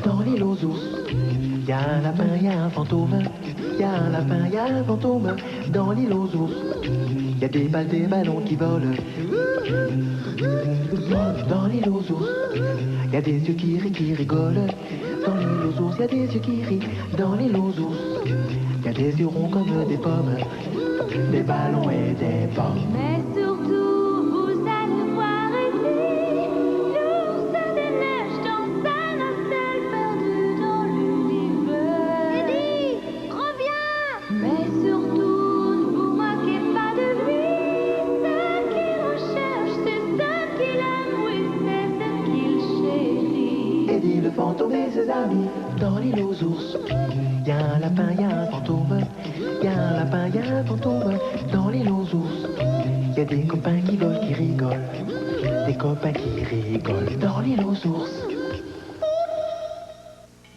Dans l'île aux ours, y a un lapin, y a un fantôme. Y a un lapin, y a un fantôme. Dans l'île aux ours, y a des balles, des ballons qui volent. Dans l'île aux ours, y a des yeux qui rigolent. Dans l'île aux ours, y a des yeux qui rient. Dans l'île aux ours, y a des yeux ronds comme des pommes. Des ballons et des pommes. Mais surtout, vous allez voir ici l'ours des neiges dans sa nacelle perdue dans l'univers. Eddie, reviens! Mais surtout, ne vous moquez pas de lui. Ce qu'il recherche, c'est ce qu'il aime, oui, c'est ce qu'il chérit. Eddie le fantôme et ses amis. Dans l'île aux ours, y a un lapin, y a un fantôme. Y a un lapin, y a un fantôme. Dans l'île aux ours, y a des copains qui volent, qui rigolent. Des copains qui rigolent. Dans l'île aux ours.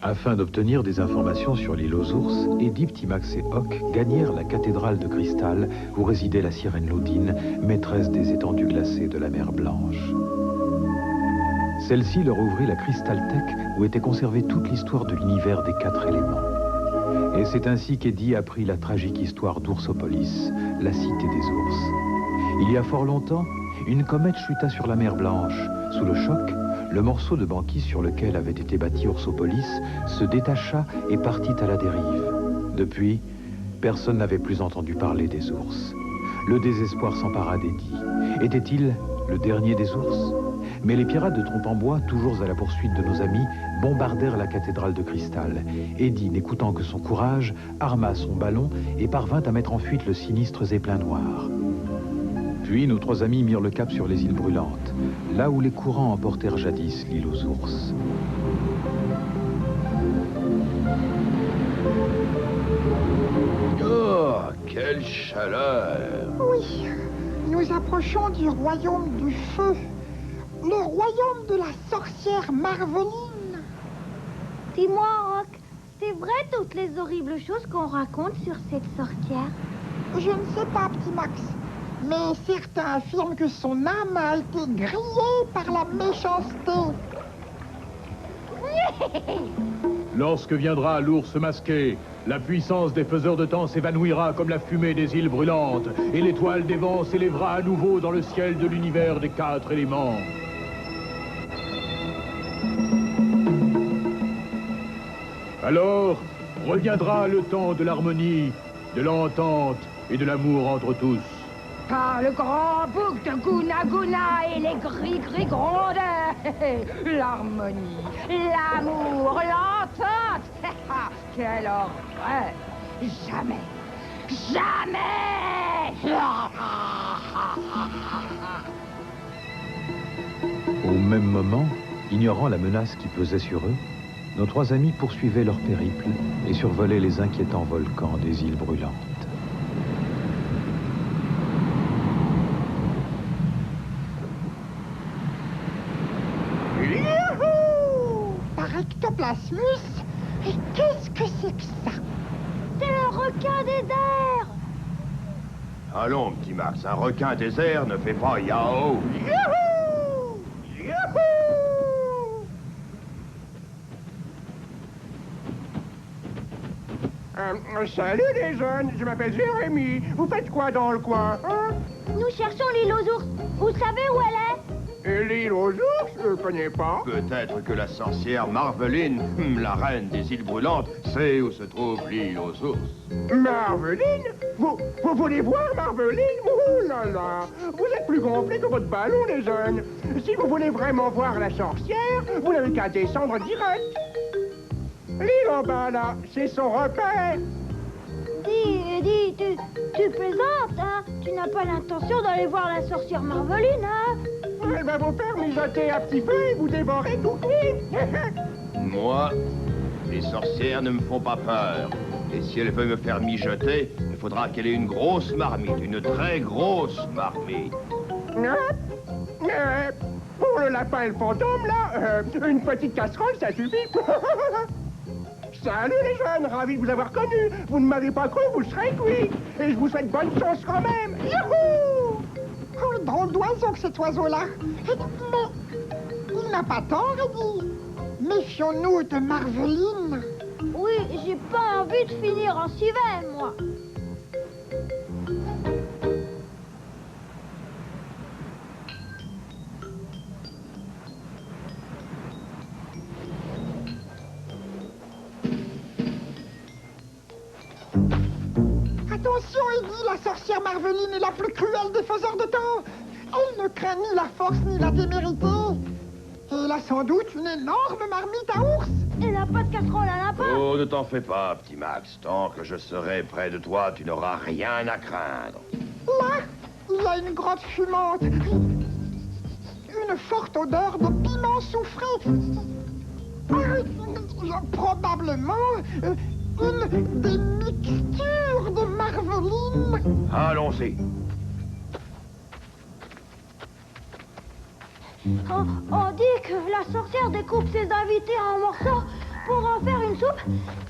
Afin d'obtenir des informations sur l'île aux ours, Eddie, Ptimax et Hoc gagnèrent la cathédrale de cristal où résidait la sirène Laudine, maîtresse des étendues glacées de la mer Blanche. Celle-ci leur ouvrit la Crystalthèque où était conservée toute l'histoire de l'univers des 4 éléments. Et c'est ainsi qu'Eddie apprit la tragique histoire d'Oursopolis, la cité des ours. Il y a fort longtemps, une comète chuta sur la mer Blanche. Sous le choc, le morceau de banquise sur lequel avait été bâti Oursopolis se détacha et partit à la dérive. Depuis, personne n'avait plus entendu parler des ours. Le désespoir s'empara d'Eddie. Était-il le dernier des ours? Mais les pirates de Trompe-en-Bois, toujours à la poursuite de nos amis, bombardèrent la cathédrale de cristal. Eddie, n'écoutant que son courage, arma son ballon et parvint à mettre en fuite le sinistre zeppelin noir. Puis nos 3 amis mirent le cap sur les îles brûlantes, là où les courants emportèrent jadis l'île aux ours. Oh, quelle chaleur! Oui, nous approchons du royaume du feu. Le royaume de la sorcière Marveline. Dis-moi, Rock, c'est vrai toutes les horribles choses qu'on raconte sur cette sorcière? Je ne sais pas, Petit Max, mais certains affirment que son âme a été grillée par la méchanceté. Lorsque viendra l'ours masqué, la puissance des faiseurs de temps s'évanouira comme la fumée des îles brûlantes, et l'étoile des vents s'élèvera à nouveau dans le ciel de l'univers des 4 éléments. Alors reviendra le temps de l'harmonie, de l'entente et de l'amour entre tous. Ah, le grand bouc de Guna Guna et les gris-gris grondeurs. L'harmonie, l'amour, l'entente. Quelle horreur. Jamais, jamais. Au même moment, ignorant la menace qui pesait sur eux, nos 3 amis poursuivaient leur périple et survolaient les inquiétants volcans des îles brûlantes. Youhou! Par ectoplasmus. Et qu'est-ce que c'est que ça? C'est le requin des airs! Allons, petit Max, un requin des airs ne fait pas yao! Youhou! Youhou! Salut les jeunes, je m'appelle Jérémy. Vous faites quoi dans le coin, hein? Nous cherchons l'île aux ours. Vous savez où elle est? Et l'île aux ours, je connais pas. Peut-être que la sorcière Marveline, la reine des îles brûlantes, sait où se trouve l'île aux ours. Marveline? Vous voulez voir Marveline? Ouh là là! Vous êtes plus gonflés que votre ballon, les jeunes. Si vous voulez vraiment voir la sorcière, vous n'avez qu'à descendre direct. L'île en bas, là, c'est son repère. Dis, tu plaisantes, hein? Tu n'as pas l'intention d'aller voir la sorcière Marveline, hein? Elle va vous faire mijoter à petit feu et vous dévorer tout cuit. Moi, les sorcières ne me font pas peur. Et si elle veut me faire mijoter, il faudra qu'elle ait une grosse marmite, une très grosse marmite. Pour le lapin et le fantôme, là, une petite casserole, ça suffit. Salut les jeunes, ravi de vous avoir connus. Vous ne m'avez pas cru, vous serez cuits. Et je vous souhaite bonne chance quand même. Youhou! Oh, drôle d'oiseau que cet oiseau-là. Mais il n'a pas tort, Eddie. Méfions-nous de Marveline. Oui, j'ai pas envie de finir en civet, moi. Attention, Eddie, la sorcière Marveline est la plus cruelle des faiseurs de temps. Elle ne craint ni la force ni la témérité. Et elle a sans doute une énorme marmite à ours. Elle n'a pas de casserole à lapin. Oh, ne t'en fais pas, petit Max. Tant que je serai près de toi, tu n'auras rien à craindre. Là, il y a une grotte fumante. Une forte odeur de piment soufré. Probablement une des mixtures de Marveline. Allons-y. On dit que la sorcière découpe ses invités en morceaux pour en faire une soupe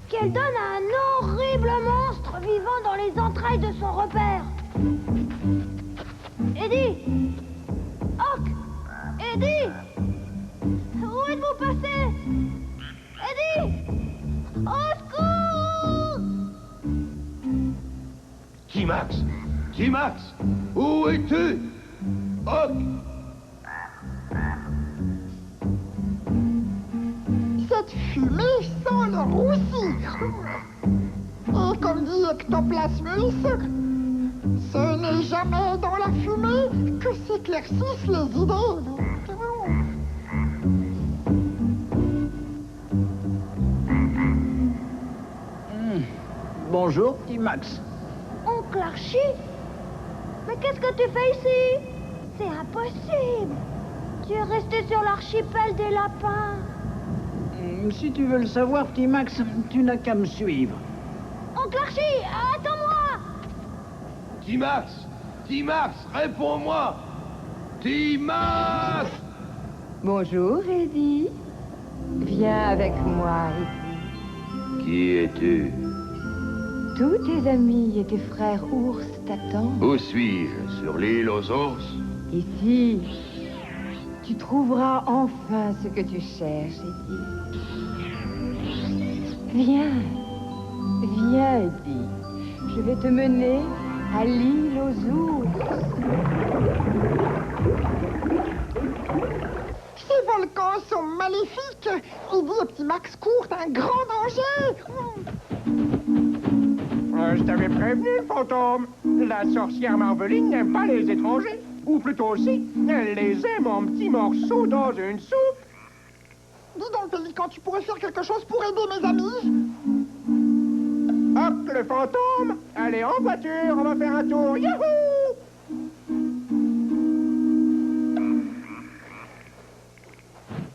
qu'elle donne à un horrible monstre vivant dans les entrailles de son repère. Eddie! Hoc! Eddie! Où êtes-vous passé? Eddie! Au secours! T-Max! T-Max! Où es-tu? Hoc! Cette fumée sent le roussi. Et comme dit Ectoplasmus, ce n'est jamais dans la fumée que s'éclaircissent les idées. Bonjour, petit Max. Oncle Archie? Mais qu'est-ce que tu fais ici? C'est impossible. Tu es resté sur l'archipel des lapins. Si tu veux le savoir, petit Max, tu n'as qu'à me suivre. Oncle Archie, attends-moi! T-Max! T-Max, réponds-moi! T-Max! Bonjour, Eddie. Viens avec moi, Eddie. Qui es-tu? Tous tes amis et tes frères ours t'attendent. Où suis-je? Sur l'île aux ours? Ici, tu trouveras enfin ce que tu cherches, Eddie. Viens, viens, Eddie. Je vais te mener à l'île aux ours. Ces volcans sont maléfiques. Eddie et Petit Max courent un grand danger. Je t'avais prévenu, fantôme. La sorcière Marveline n'aime pas les étrangers. Ou plutôt si, elle les aime en petits morceaux dans une soupe. Dis donc, Pélican, tu pourrais faire quelque chose pour aider mes amis? Hop, le fantôme. Allez, en voiture, on va faire un tour. Yahoo!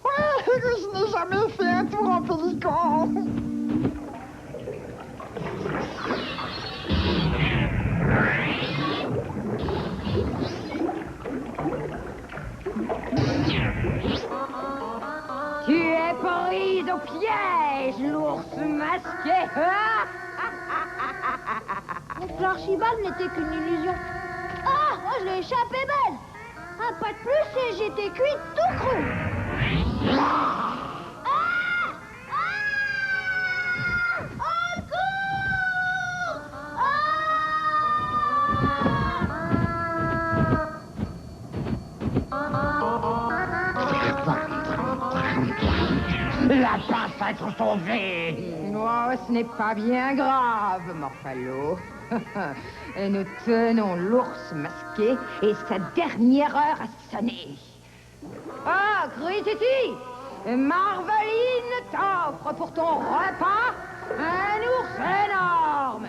Ouais, je n'ai jamais fait un tour en Pélican. Tu es prise au piège, l'ours masqué. Oncle Archibald n'était qu'une illusion. Ah, moi je l'ai échappé belle. Un pas de plus et j'étais cuite tout cru. Ah! Au secours! La pince sauvée. Oh, ce n'est pas bien grave, Morphalo. Et nous tenons l'ours masqué et sa dernière heure a sonné. Ah, Grisiti, Marveline t'offre pour ton repas un ours énorme.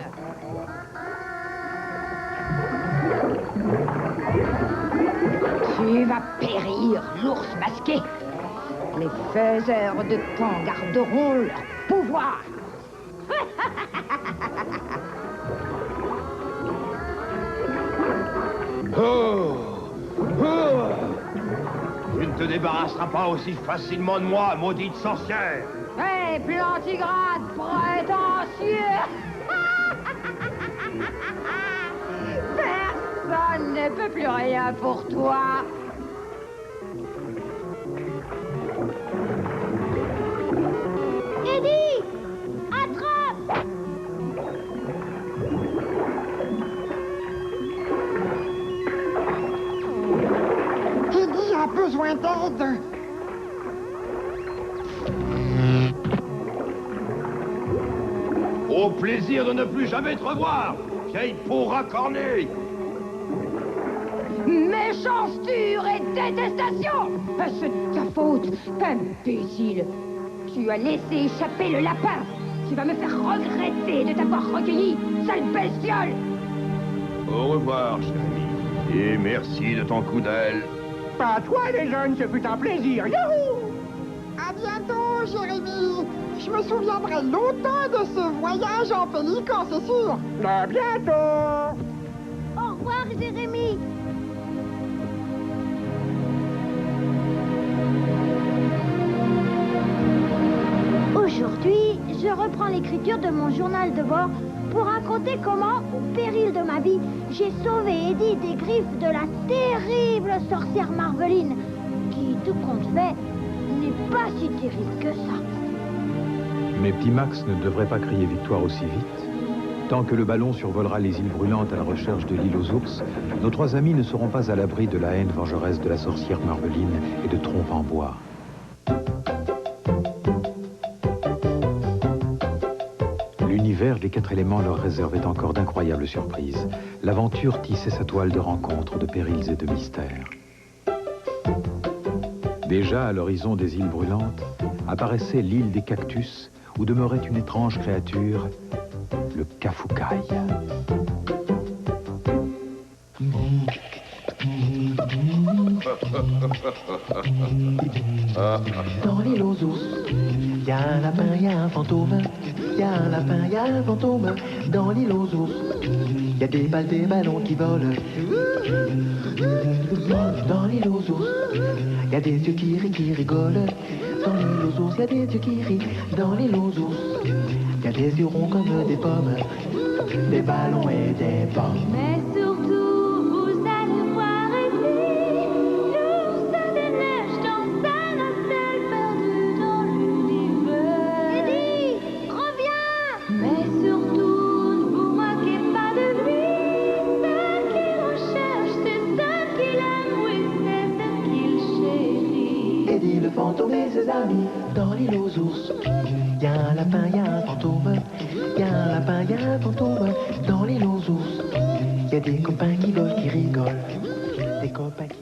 Tu vas périr, l'ours masqué. Les faiseurs de temps garderont leur pouvoir. Oh! Oh! Tu ne te débarrasseras pas aussi facilement de moi, maudite sorcière! Hé, plantigrade prétentieux! Personne Je ne peux plus rien pour toi. Eddie, attrape! Eddie a besoin d'aide. Au plaisir de ne plus jamais te revoir, vieille peau racornée. Méchanceture et détestation! C'est de ta faute, imbécile! Tu as laissé échapper le lapin! Tu vas me faire regretter de t'avoir recueilli, sale bestiole! Au revoir, Jérémy. Et merci de ton coup d'aile. Pas à toi, les jeunes, ce fut un plaisir. Yahoo! À bientôt, Jérémy. Je me souviendrai longtemps de ce voyage en pélican, c'est sûr. À bientôt! Au revoir, Jérémy. Aujourd'hui, je reprends l'écriture de mon journal de bord pour raconter comment, au péril de ma vie, j'ai sauvé Eddie des griffes de la terrible sorcière Marveline, qui, tout compte fait, n'est pas si terrible que ça. Mais petit Max ne devrait pas crier victoire aussi vite. Tant que le ballon survolera les îles brûlantes à la recherche de l'île aux ours, nos trois amis ne seront pas à l'abri de la haine vengeresse de la sorcière Marveline et de Trompe en bois. L'univers des quatre éléments leur réservait encore d'incroyables surprises. L'aventure tissait sa toile de rencontres, de périls et de mystères. Déjà, à l'horizon des îles brûlantes, apparaissait l'île des cactus, où demeurait une étrange créature, le Kafoukaï. Dans l'île aux ours, y a un lapin, y a un fantôme. Y a un lapin, y a un fantôme. Dans l'île aux ours, y a des balles, des ballons qui volent. Dans l'île aux ours, y a des yeux qui rigolent. Dans l'île aux ours, y a des yeux qui rient. Dans l'île aux ours, y a des yeux ronds comme des pommes, des ballons et des pommes. Mais surtout, vous allez voir ici l'ours des neiges dans sa nacelle perdu dans l'univers. Eddie, reviens! Mais surtout, ne vous moquez pas de lui. Celle qu'il recherche, c'est celle qu'il aime, oui, c'est celle qu'il chérit. Eddie le fantôme et ses amis dans l'île aux ours. Y a un lapin, y a un fantôme. Y a un lapin, y a un fantôme dans l'île aux ours. Y a des copains qui volent, qui rigolent. Des copains qui...